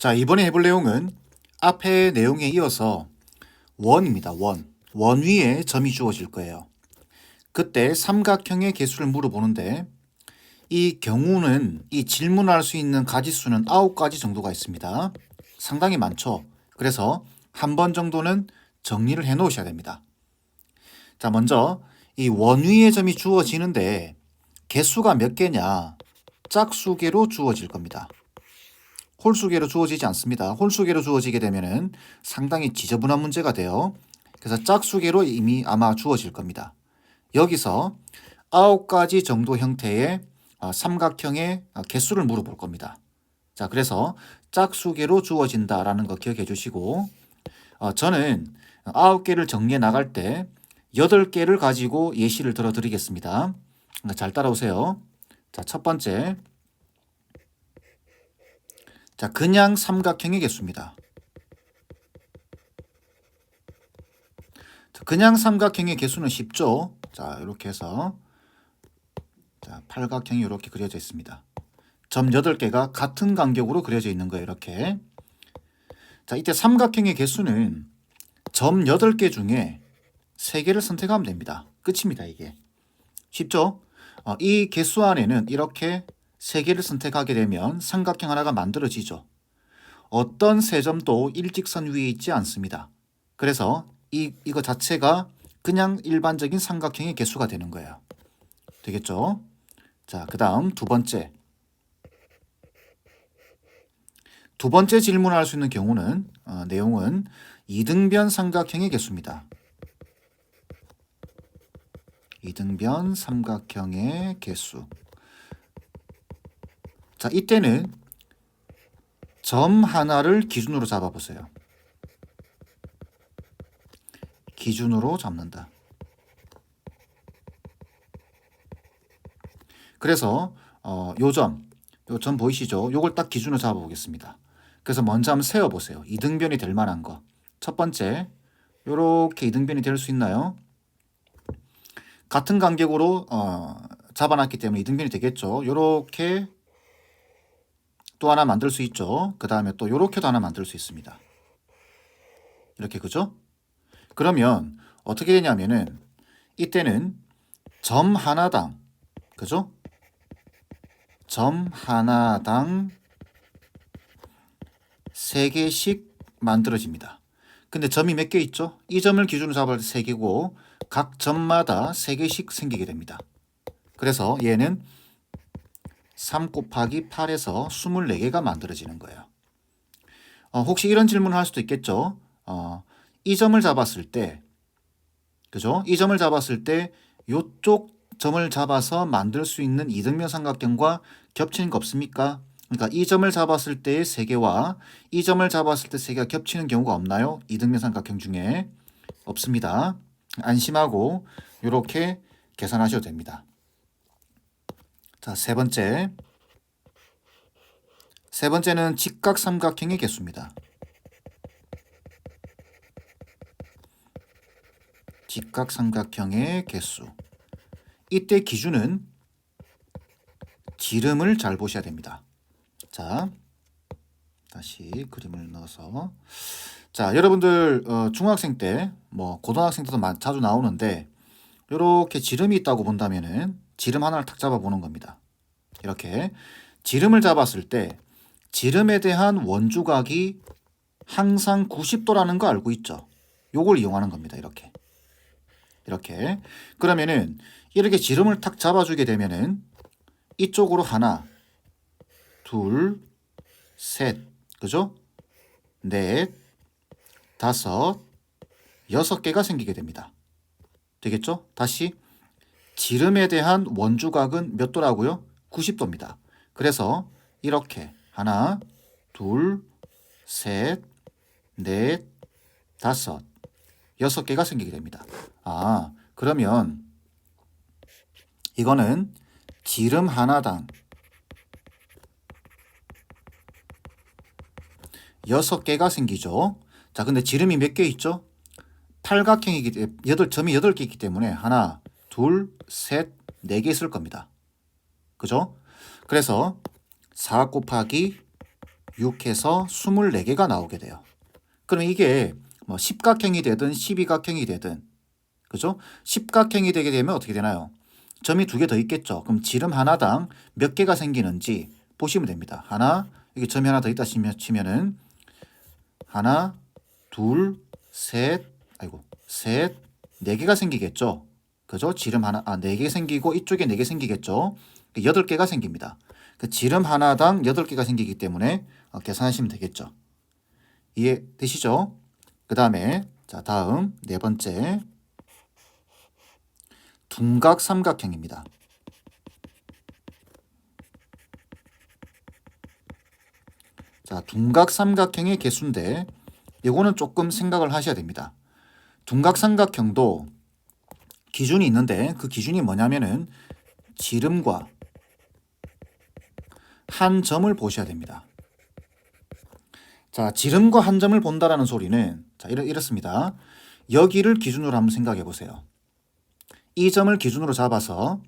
자, 이번에 해볼 내용은 앞에 내용에 이어서 원입니다. 원 위에 점이 주어질 거예요. 그때 삼각형의 개수를 물어보는데 이 경우는 이 질문할 수 있는 가지수는 9가지 정도가 있습니다. 상당히 많죠. 그래서 한 번 정도는 정리를 해 놓으셔야 됩니다. 자, 먼저 이 원 위에 점이 주어지는데 개수가 몇 개냐? 짝수개로 주어질 겁니다. 홀수계로 주어지지 않습니다. 홀수계로 주어지게 되면은 상당히 지저분한 문제가 돼요. 그래서 짝수계로 이미 아마 주어질 겁니다. 여기서 9가지 정도 형태의 삼각형의 개수를 물어볼 겁니다. 자, 그래서 짝수계로 주어진다라는 거 기억해 주시고, 저는 9개를 정리해 나갈 때 8개를 가지고 예시를 들어 드리겠습니다. 잘 따라오세요. 자, 첫 번째. 자, 그냥 삼각형의 개수입니다. 그냥 삼각형의 개수는 쉽죠. 자, 이렇게 해서 자, 팔각형이 이렇게 그려져 있습니다. 점 8개가 같은 간격으로 그려져 있는 거예요. 이렇게. 자, 이때 삼각형의 개수는 점 8개 중에 3개를 선택하면 됩니다. 끝입니다. 이게. 쉽죠? 이 개수 안에는 이렇게 3개를 선택하게 되면 삼각형 하나가 만들어지죠. 어떤 세 점도 일직선 위에 있지 않습니다. 그래서 이거 자체가 그냥 일반적인 삼각형의 개수가 되는 거예요. 되겠죠? 자, 그 다음 두 번째. 두 번째 질문할 수 있는 경우는 내용은 이등변 삼각형의 개수입니다. 이등변 삼각형의 개수. 자, 이때는 점 하나를 기준으로 잡아보세요. 기준으로 잡는다. 그래서 요 점 보이시죠? 요걸 딱 기준으로 잡아보겠습니다. 그래서 먼저 한번 세어보세요. 이등변이 될 만한 거. 첫 번째, 요렇게 이등변이 될 수 있나요? 같은 간격으로 잡아놨기 때문에 이등변이 되겠죠. 요렇게 또 하나 만들 수 있죠. 그 다음에 또 요렇게도 하나 만들 수 있습니다. 이렇게, 그죠? 그러면 어떻게 되냐면은 이때는 점 하나당, 그죠? 점 하나당 3개씩 만들어집니다. 근데 점이 몇 개 있죠? 이 점을 기준으로 잡을 때 3개고 각 점마다 3개씩 생기게 됩니다. 그래서 얘는 3 곱하기 8에서 24개가 만들어지는 거예요. 혹시 이런 질문을 할 수도 있겠죠. 이 점을 잡았을 때, 그죠? 이 점을 잡았을 때 요쪽 점을 잡아서 만들 수 있는 이등변 삼각형과 겹치는 거 없습니까? 그러니까 이 점을 잡았을 때의 3개와 이 점을 잡았을 때 3개가 겹치는 경우가 없나요? 이등변 삼각형 중에 없습니다. 안심하고 이렇게 계산하셔도 됩니다. 자, 세 번째는 직각삼각형의 개수입니다. 직각삼각형의 개수. 이때 기준은 지름을 잘 보셔야 됩니다. 자, 다시 그림을 넣어서. 자, 여러분들 중학생 때, 뭐 고등학생 때도 자주 나오는데 이렇게 지름이 있다고 본다면은 지름 하나를 탁 잡아 보는 겁니다. 이렇게 지름을 잡았을 때 지름에 대한 원주각이 항상 90도라는 거 알고 있죠? 요걸 이용하는 겁니다. 이렇게. 그러면은 이렇게 지름을 탁 잡아주게 되면은 이쪽으로 하나, 둘, 셋, 그죠? 넷, 다섯, 6개가 생기게 됩니다. 되겠죠? 다시 지름에 대한 원주각은 몇 도라고요? 90도입니다. 그래서 이렇게 하나, 둘, 셋, 넷, 다섯, 6개가 생기게 됩니다. 그러면 이거는 지름 하나당 6개가 생기죠. 자, 근데 지름이 몇 개 있죠? 팔각형이기 때문에 점이 8개 있기 때문에 하나, 둘, 셋, 4개 있을 겁니다. 그죠? 그래서 4 곱하기 6해서 24개가 나오게 돼요. 그럼 이게 뭐 십각형이 되든 12각형이 되든, 그죠? 십각형이 되게 되면 어떻게 되나요? 점이 2개 더 있겠죠. 그럼 지름 하나당 몇 개가 생기는지 보시면 됩니다. 하나, 여기 점이 하나 더 있다 치면은 하나, 둘, 셋, 셋, 4개가 생기겠죠. 그죠? 지름 하나, 4개 생기고 이쪽에 4개 생기겠죠. 8개가 생깁니다. 그 지름 하나당 8개가 생기기 때문에 계산하시면 되겠죠. 이해되시죠? 그 다음에 자, 다음 4번째 둔각 삼각형입니다. 자, 둔각 삼각형의 개수인데 이거는 조금 생각을 하셔야 됩니다. 둔각 삼각형도 기준이 있는데 그 기준이 뭐냐면은 지름과 한 점을 보셔야 됩니다. 자, 지름과 한 점을 본다라는 소리는 자, 이렇습니다. 여기를 기준으로 한번 생각해 보세요. 이 점을 기준으로 잡아서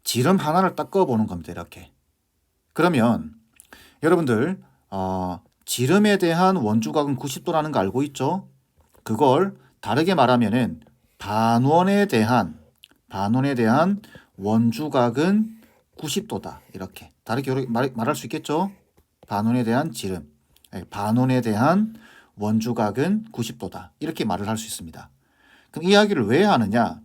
지름 하나를 딱 그어보는 겁니다. 이렇게. 그러면 여러분들 지름에 대한 원주각은 90도라는 거 알고 있죠? 그걸 다르게 말하면은 반원에 대한 원주각은 90도다. 이렇게 다르게 말할 수 있겠죠? 반원에 대한 지름, 반원에 대한 원주각은 90도다. 이렇게 말을 할 수 있습니다. 그럼 이 이야기를 왜 하느냐?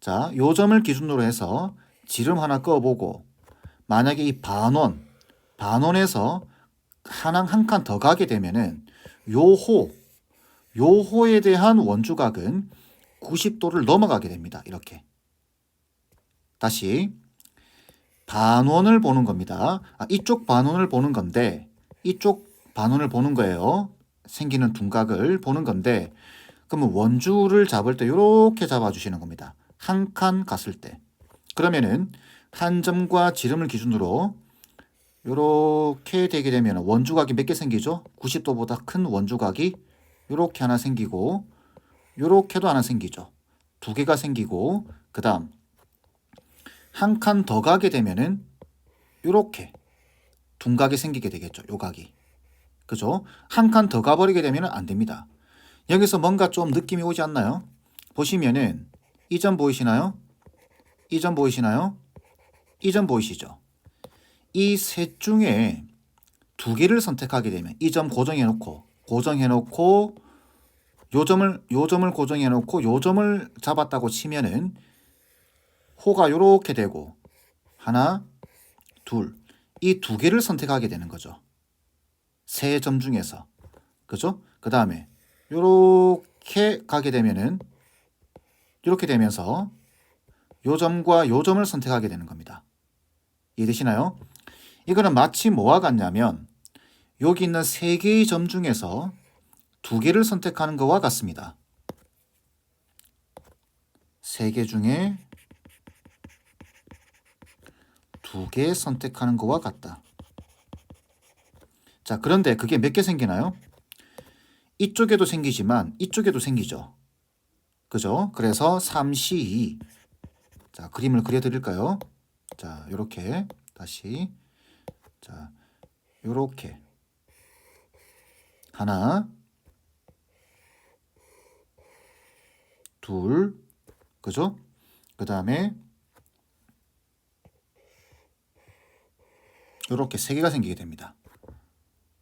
자, 요 점을 기준으로 해서 지름 하나 그어보고 만약에 이 반원에서 한 칸 더 가게 되면은 요호에 대한 원주각은 90도를 넘어가게 됩니다. 이렇게. 다시 반원을 보는 겁니다. 이쪽 반원을 보는 건데 이쪽 반원을 보는 거예요. 생기는 둔각을 보는 건데 그러면 원주를 잡을 때 이렇게 잡아주시는 겁니다. 한 칸 갔을 때. 그러면은 한 점과 지름을 기준으로 이렇게 되게 되면 원주각이 몇 개 생기죠? 90도보다 큰 원주각이 이렇게 하나 생기고 이렇게도 하나 생기죠. 2개가 생기고 그 다음 한 칸 더 가게 되면은 이렇게 둔각이 생기게 되겠죠. 요 각이. 그죠? 한 칸 더 가버리게 되면 안 됩니다. 여기서 뭔가 좀 느낌이 오지 않나요? 보시면은 이 점 보이시나요? 이 점 보이시나요? 이 점 보이시죠? 이 셋 중에 2개를 선택하게 되면 이 점 고정해놓고 요 점을 고정해놓고 요 점을 잡았다고 치면은 호가 요렇게 되고 하나, 둘, 이 2개를 선택하게 되는 거죠. 세 점 중에서. 그죠? 그 다음에 요렇게 가게 되면은 이렇게 되면서 요 점과 요 점을 선택하게 되는 겁니다. 이해되시나요? 이거는 마치 뭐와 같냐면 여기 있는 3개의 점 중에서 2개를 선택하는 것과 같습니다. 3개 중에 2개 선택하는 것과 같다. 자, 그런데 그게 몇 개 생기나요? 이쪽에도 생기지만 이쪽에도 생기죠. 그죠? 그래서 3C2. 자, 그림을 그려드릴까요? 자, 요렇게 다시 자, 요렇게 하나, 둘, 그죠? 그 다음에 요렇게 3개가 생기게 됩니다.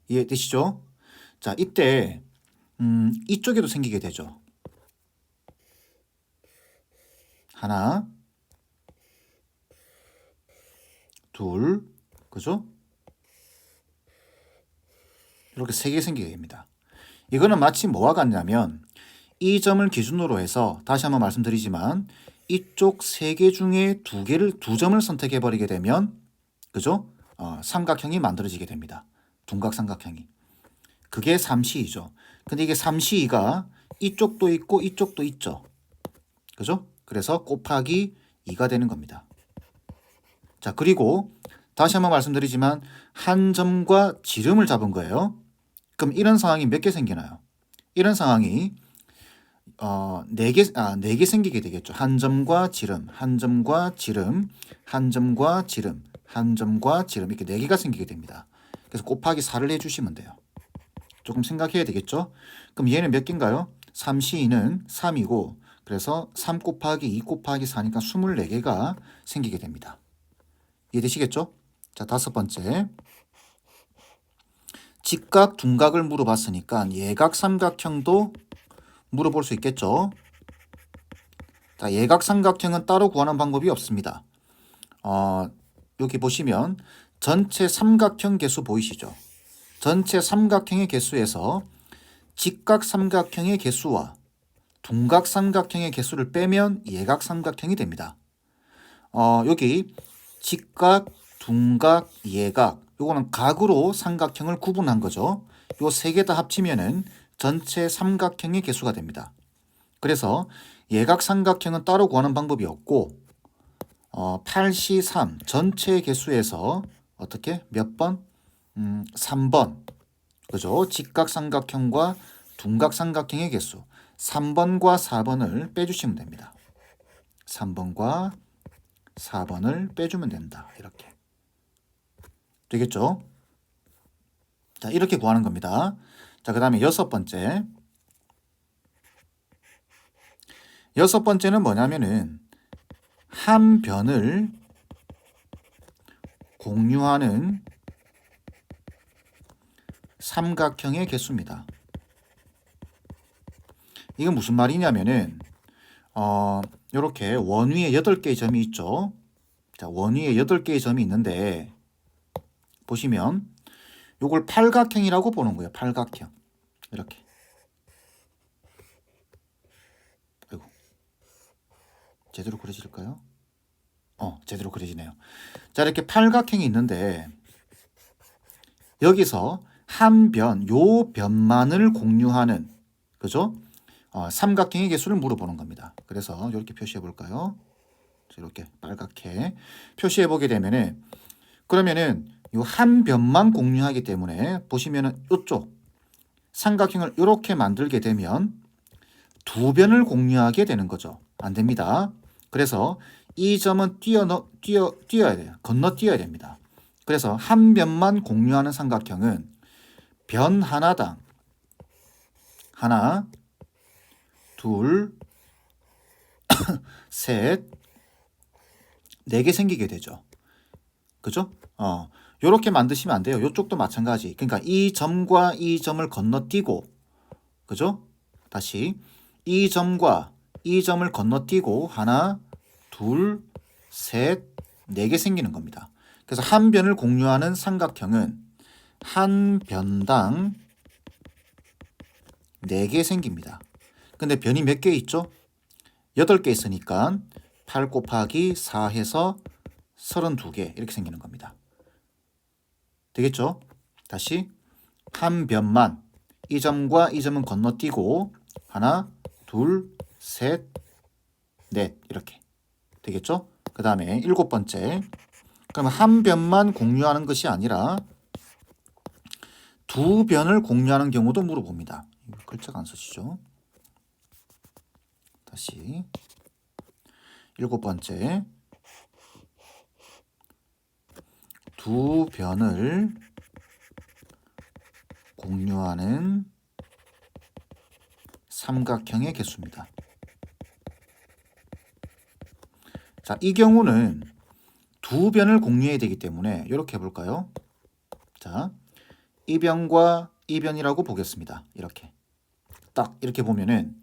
이해되시죠? 자, 이때 이쪽에도 생기게 되죠. 하나, 둘, 그죠? 이렇게 3개 생기게 됩니다. 이거는 마치 뭐와 같냐면 이 점을 기준으로 해서 다시 한번 말씀드리지만 이쪽 3개 중에 2점을 선택해 버리게 되면 그죠? 삼각형이 만들어지게 됩니다. 둔각 삼각형이. 그게 3C이죠. 근데 이게 3C가 이쪽도 있고 이쪽도 있죠. 그죠? 그래서 곱하기 2가 되는 겁니다. 자, 그리고 다시 한번 말씀드리지만 한 점과 지름을 잡은 거예요. 그럼 이런 상황이 몇 개 생기나요? 이런 상황이 4개 생기게 되겠죠. 한 점과 지름, 한 점과 지름, 한 점과 지름, 한 점과 지름 이렇게 4개가 생기게 됩니다. 그래서 곱하기 4를 해주시면 돼요. 조금 생각해야 되겠죠? 그럼 얘는 몇 개인가요? 3C2는 3이고 그래서 3 곱하기 2 곱하기 4니까 24개가 생기게 됩니다. 이해되시겠죠? 자, 다섯 번째. 직각, 둔각을 물어봤으니까 예각, 삼각형도 물어볼 수 있겠죠? 자, 예각, 삼각형은 따로 구하는 방법이 없습니다. 여기 보시면 전체 삼각형 개수 보이시죠? 전체 삼각형의 개수에서 직각 삼각형의 개수와 둔각 삼각형의 개수를 빼면 예각 삼각형이 됩니다. 여기 직각, 둔각, 예각 요거는 각으로 삼각형을 구분한 거죠. 요 세 개 다 합치면은 전체 삼각형의 개수가 됩니다. 그래서 예각 삼각형은 따로 구하는 방법이 없고 8C3 전체 개수에서 어떻게 몇 번? 3번. 그죠? 직각 삼각형과 둔각 삼각형의 개수 3번과 4번을 빼주시면 됩니다. 3번과 4번을 빼주면 된다. 이렇게. 되겠죠? 자, 이렇게 구하는 겁니다. 자, 그 다음에 여섯 번째. 여섯 번째는 뭐냐면은 한 변을 공유하는 삼각형의 개수입니다. 이건 무슨 말이냐면은 이렇게 원 위에 8개의 점이 있죠. 자, 원 위에 8개의 점이 있는데 보시면 요걸 팔각형이라고 보는 거예요. 팔각형. 이렇게. 아이고. 제대로 그려질까요? 제대로 그려지네요. 자, 이렇게 팔각형이 있는데 여기서 한 변, 요 변만을 공유하는 그죠? 삼각형의 개수를 물어보는 겁니다. 그래서 이렇게 표시해 볼까요? 이렇게 빨갛게 표시해 보게 되면은 그러면은 이 한 변만 공유하기 때문에 보시면은 이쪽 삼각형을 이렇게 만들게 되면 두 변을 공유하게 되는 거죠. 안 됩니다. 그래서 이 점은 뛰어야 돼요. 건너뛰어야 됩니다. 그래서 한 변만 공유하는 삼각형은 변 하나당 하나, 둘, 셋, 4개 생기게 되죠. 그죠? 요렇게 만드시면 안 돼요. 요쪽도 마찬가지. 그러니까 이 점과 이 점을 건너뛰고, 그죠? 다시 이 점과 이 점을 건너뛰고 하나, 둘, 셋, 4개 생기는 겁니다. 그래서 한 변을 공유하는 삼각형은 한 변당 4개 생깁니다. 근데 변이 몇 개 있죠? 8개 있으니까 8 곱하기 4 해서 32개 이렇게 생기는 겁니다. 되겠죠? 다시 한 변만 이 점과 이 점은 건너뛰고 하나, 둘, 셋, 넷 이렇게 되겠죠? 그 다음에 7번째. 그러면 한 변만 공유하는 것이 아니라 두 변을 공유하는 경우도 물어봅니다. 글자가 안 써지죠? 다시 7번째. 두 변을 공유하는 삼각형의 개수입니다. 자, 이 경우는 두 변을 공유해야 되기 때문에 이렇게 해볼까요? 자, 이 변과 이 변이라고 보겠습니다. 이렇게 딱 이렇게 보면은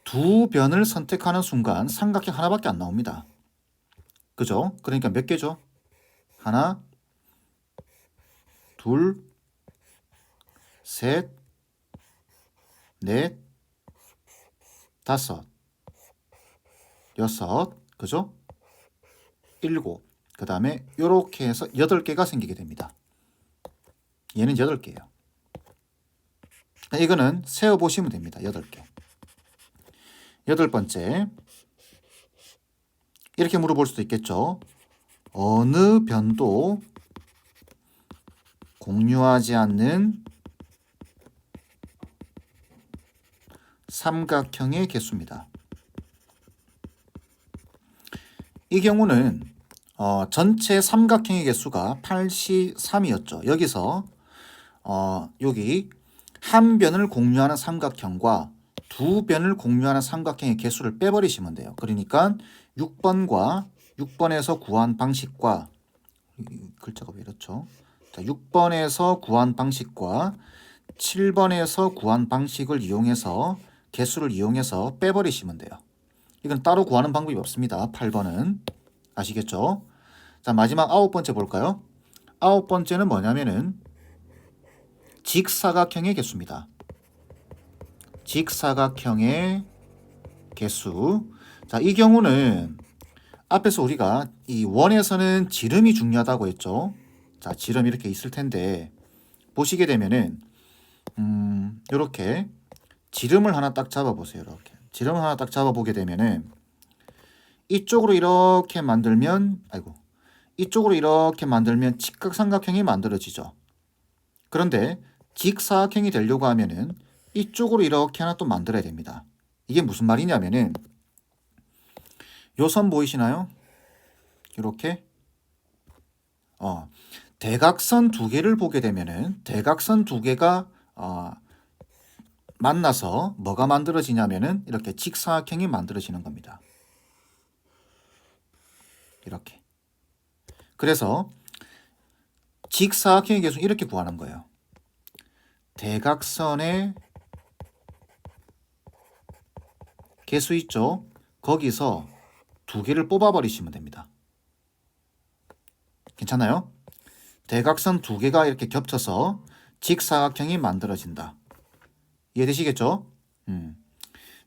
두 변을 선택하는 순간 삼각형 하나밖에 안 나옵니다. 그죠? 그러니까 몇 개죠? 하나, 둘, 셋, 넷, 다섯, 여섯, 그죠? 7. 그 다음에 이렇게 해서 8개가 생기게 됩니다. 얘는 8개예요. 이거는 세어보시면 됩니다. 8개. 8번째. 이렇게 물어볼 수도 있겠죠. 어느 변도 공유하지 않는 삼각형의 개수입니다. 이 경우는 전체 삼각형의 개수가 83이었죠. 여기서 여기 한 변을 공유하는 삼각형과 두 변을 공유하는 삼각형의 개수를 빼버리시면 돼요. 그러니까 6번에서 구한 방식과 글자가 왜 이렇죠? 자, 6번에서 구한 방식과 7번에서 구한 방식을 이용해서 개수를 이용해서 빼버리시면 돼요. 이건 따로 구하는 방법이 없습니다. 8번은 아시겠죠? 자, 마지막 9번째 볼까요? 9번째는 뭐냐면은 직사각형의 개수입니다. 직사각형의 개수. 자, 이 경우는 앞에서 우리가 이 원에서는 지름이 중요하다고 했죠. 자, 지름 이렇게 있을 텐데 보시게 되면은 이렇게 지름을 하나 딱 잡아보세요. 이렇게 지름을 하나 딱 잡아보게 되면은 이쪽으로 이렇게 만들면 이쪽으로 이렇게 만들면 직각삼각형이 만들어지죠. 그런데 직사각형이 되려고 하면은 이쪽으로 이렇게 하나 또 만들어야 됩니다. 이게 무슨 말이냐면은 요 선 보이시나요? 이렇게 대각선 두 개를 보게 되면은 대각선 두 개가 만나서 뭐가 만들어지냐면은 이렇게 직사각형이 만들어지는 겁니다. 이렇게. 그래서 직사각형의 개수는 이렇게 구하는 거예요. 대각선의 개수 있죠? 거기서 두 개를 뽑아버리시면 됩니다. 괜찮아요? 대각선 두 개가 이렇게 겹쳐서 직사각형이 만들어진다. 이해되시겠죠?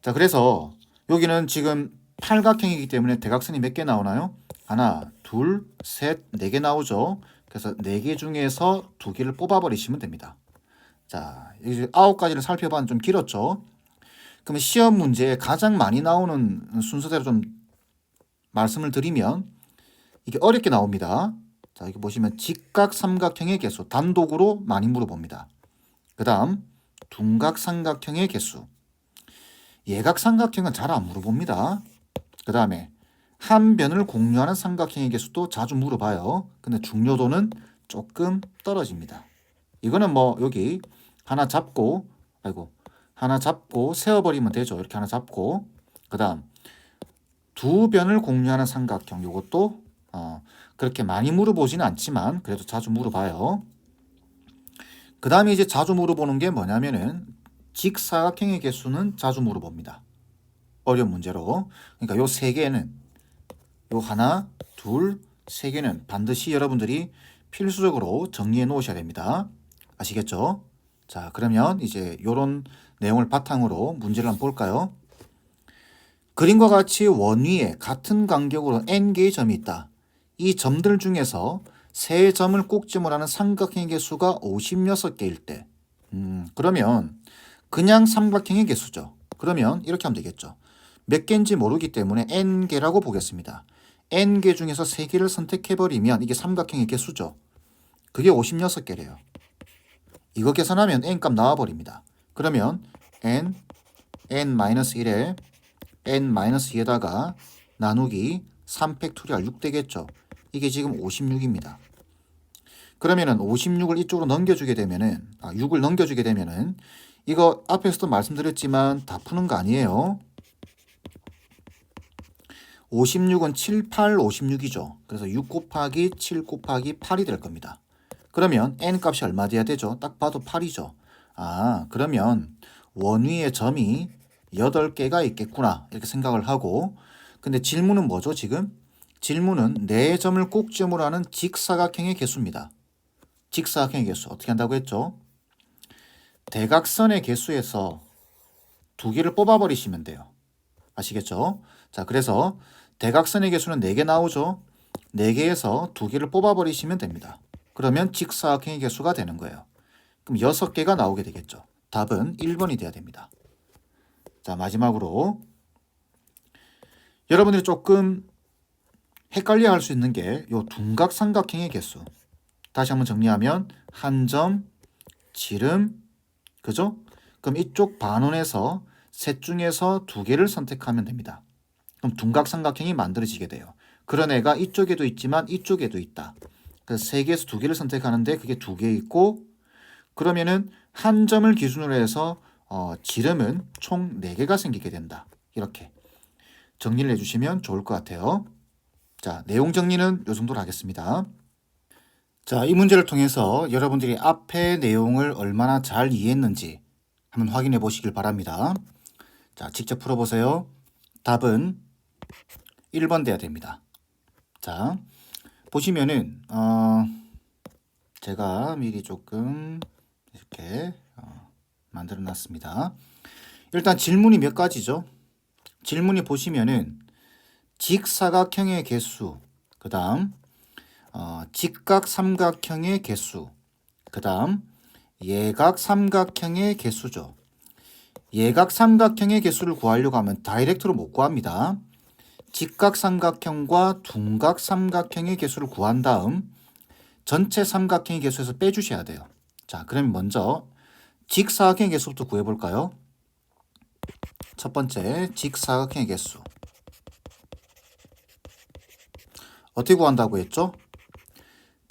자, 그래서 여기는 지금 팔각형이기 때문에 대각선이 몇 개 나오나요? 하나, 둘, 셋, 네 개 나오죠. 그래서 네 개 중에서 두 개를 뽑아버리시면 됩니다. 자, 이제 9가지를 살펴봤는데 좀 길었죠. 그러면 시험 문제에 가장 많이 나오는 순서대로 좀 말씀을 드리면 이게 어렵게 나옵니다. 자, 여기 보시면 직각삼각형의 개수 단독으로 많이 물어봅니다. 그 다음 둔각삼각형의 개수, 예각삼각형은 잘 안 물어봅니다. 그 다음에 한 변을 공유하는 삼각형의 개수도 자주 물어봐요. 근데 중요도는 조금 떨어집니다. 이거는 뭐 여기 하나 잡고 세워버리면 되죠. 이렇게 하나 잡고 그 다음 두 변을 공유하는 삼각형, 이것도 그렇게 많이 물어보지는 않지만 그래도 자주 물어봐요. 그 다음에 이제 자주 물어보는 게 뭐냐면은 직사각형의 개수는 자주 물어봅니다. 어려운 문제로. 그러니까 요 세 개는 요 하나, 둘, 세 개는 반드시 여러분들이 필수적으로 정리해 놓으셔야 됩니다. 아시겠죠? 자, 그러면 이제 요런 내용을 바탕으로 문제를 한번 볼까요? 그림과 같이 원 위에 같은 간격으로 n개의 점이 있다. 이 점들 중에서 세 점을 꼭지점으로 하는 삼각형의 개수가 56개일 때 그러면 그냥 삼각형의 개수죠. 그러면 이렇게 하면 되겠죠. 몇 개인지 모르기 때문에 n개라고 보겠습니다. n개 중에서 3개를 선택해버리면 이게 삼각형의 개수죠. 그게 56개래요. 이거 계산하면 n값 나와버립니다. 그러면 n-1에 n-2에다가 나누기 3팩토리얼 6 되겠죠. 이게 지금 56입니다. 그러면은 56을 이쪽으로 넘겨주게 되면은 6을 넘겨주게 되면은 이거 앞에서도 말씀드렸지만 다 푸는 거 아니에요. 56은 7, 8, 56이죠. 그래서 6 곱하기 7 곱하기 8이 될 겁니다. 그러면 n 값이 얼마 돼야 되죠? 딱 봐도 8이죠. 그러면 원 위에 점이 8개가 있겠구나 이렇게 생각을 하고, 근데 질문은 뭐죠 지금? 질문은 4점을 꼭지점으로 하는 직사각형의 개수입니다. 직사각형의 개수 어떻게 한다고 했죠? 대각선의 개수에서 2개를 뽑아버리시면 돼요. 아시겠죠? 자, 그래서 대각선의 개수는 4개 나오죠? 4개에서 2개를 뽑아버리시면 됩니다. 그러면 직사각형의 개수가 되는 거예요. 그럼 6개가 나오게 되겠죠. 답은 1번이 돼야 됩니다. 자, 마지막으로 여러분들이 조금 헷갈려 할 수 있는 게 요 둔각삼각형의 개수. 다시 한번 정리하면 한 점, 지름, 그죠? 그럼 이쪽 반원에서 셋 중에서 2개를 선택하면 됩니다. 그럼 둔각삼각형이 만들어지게 돼요. 그런 애가 이쪽에도 있지만 이쪽에도 있다. 그래서 3개에서 2개를 선택하는데 그게 2개 있고, 그러면은 한 점을 기준으로 해서 지름은 총 4개가 생기게 된다. 이렇게 정리를 해주시면 좋을 것 같아요. 자, 내용 정리는 이 정도로 하겠습니다. 자, 이 문제를 통해서 여러분들이 앞의 내용을 얼마나 잘 이해했는지 한번 확인해 보시길 바랍니다. 자, 직접 풀어보세요. 답은 1번 돼야 됩니다. 자, 보시면은 제가 미리 조금 이렇게 만들어 놨습니다. 일단 질문이 몇 가지죠? 질문이 보시면은 직사각형의 개수, 그 다음 직각 삼각형의 개수, 그 다음 예각 삼각형의 개수죠. 예각 삼각형의 개수를 구하려고 하면 다이렉트로 못 구합니다. 직각 삼각형과 둔각 삼각형의 개수를 구한 다음 전체 삼각형의 개수에서 빼주셔야 돼요. 자, 그럼 먼저 직사각형의 개수부터 구해볼까요? 첫 번째, 직사각형의 개수. 어떻게 구한다고 했죠?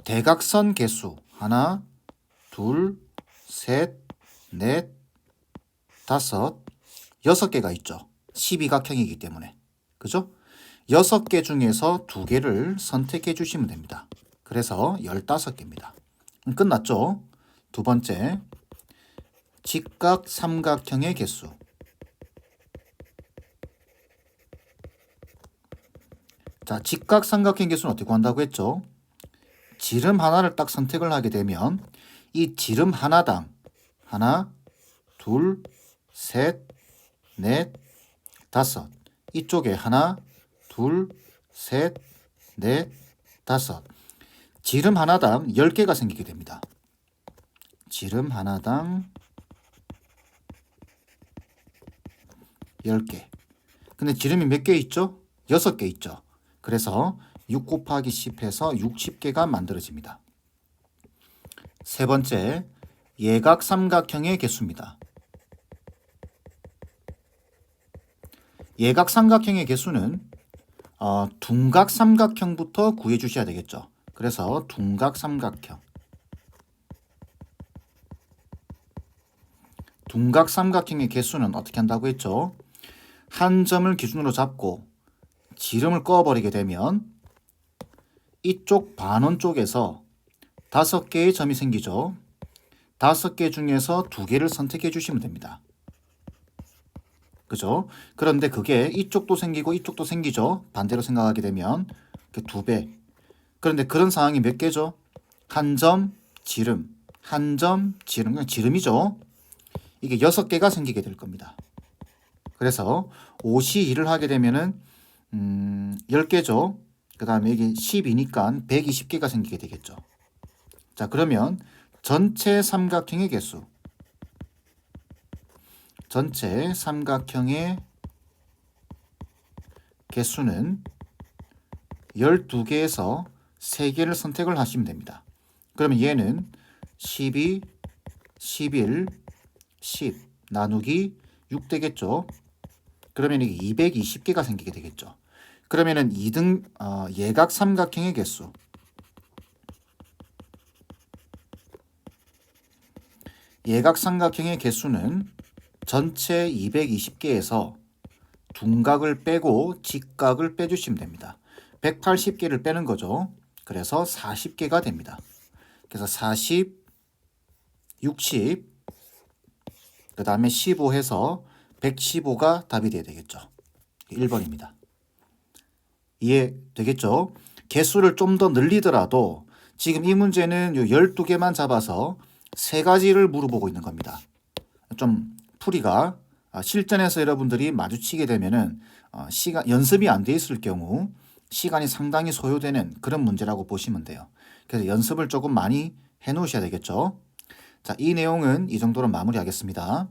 대각선 개수 하나, 둘, 셋, 넷, 다섯, 6개가 있죠. 12각형이기 때문에. 그죠? 6개 중에서 2개를 선택해 주시면 됩니다. 그래서 15개입니다. 끝났죠? 두 번째, 직각 삼각형의 개수. 자, 직각 삼각형 개수는 어떻게 구한다고 했죠? 지름 하나를 딱 선택을 하게 되면 이 지름 하나당 하나, 둘, 셋, 넷, 다섯. 이쪽에 하나, 둘, 셋, 넷, 다섯. 지름 하나당 10개가 생기게 됩니다. 지름 하나당 10개. 근데 지름이 몇 개 있죠? 6개 있죠. 그래서 6 곱하기 10 해서 60개가 만들어집니다. 세 번째, 예각 삼각형의 개수입니다. 예각 삼각형의 개수는 둔각 삼각형부터 구해 주셔야 되겠죠. 그래서 둔각 삼각형. 둔각 삼각형의 개수는 어떻게 한다고 했죠? 한 점을 기준으로 잡고 지름을 꺼버리게 되면 이쪽 반원 쪽에서 5개의 점이 생기죠. 5개 중에서 2개를 선택해 주시면 됩니다. 그죠? 그런데 그게 이쪽도 생기고 이쪽도 생기죠. 반대로 생각하게 되면 2배. 그런데 그런 상황이 몇 개죠? 한 점, 지름, 한 점, 지름, 그냥 지름이죠. 이게 6개가 생기게 될 겁니다. 그래서 5시 2를 하게 되면은 10개죠. 그 다음에 여기 10이니까 120개가 생기게 되겠죠. 자, 그러면 전체 삼각형의 개수. 전체 삼각형의 개수는 12개에서 3개를 선택을 하시면 됩니다. 그러면 얘는 12, 11, 10 나누기 6 되겠죠. 그러면 이게 220개가 생기게 되겠죠. 그러면은 예각 삼각형의 개수. 예각 삼각형의 개수는 전체 220개에서 둔각을 빼고 직각을 빼주시면 됩니다. 180개를 빼는 거죠. 그래서 40개가 됩니다. 그래서 40, 60, 그 다음에 15 해서 115가 답이 돼야 되겠죠. 1번입니다. 이해되겠죠? 개수를 좀 더 늘리더라도 지금 이 문제는 12개만 잡아서 3가지를 물어보고 있는 겁니다. 좀 풀이가 실전에서 여러분들이 마주치게 되면은 연습이 안 돼 있을 경우 시간이 상당히 소요되는 그런 문제라고 보시면 돼요. 그래서 연습을 조금 많이 해 놓으셔야 되겠죠. 자, 이 내용은 이 정도로 마무리하겠습니다.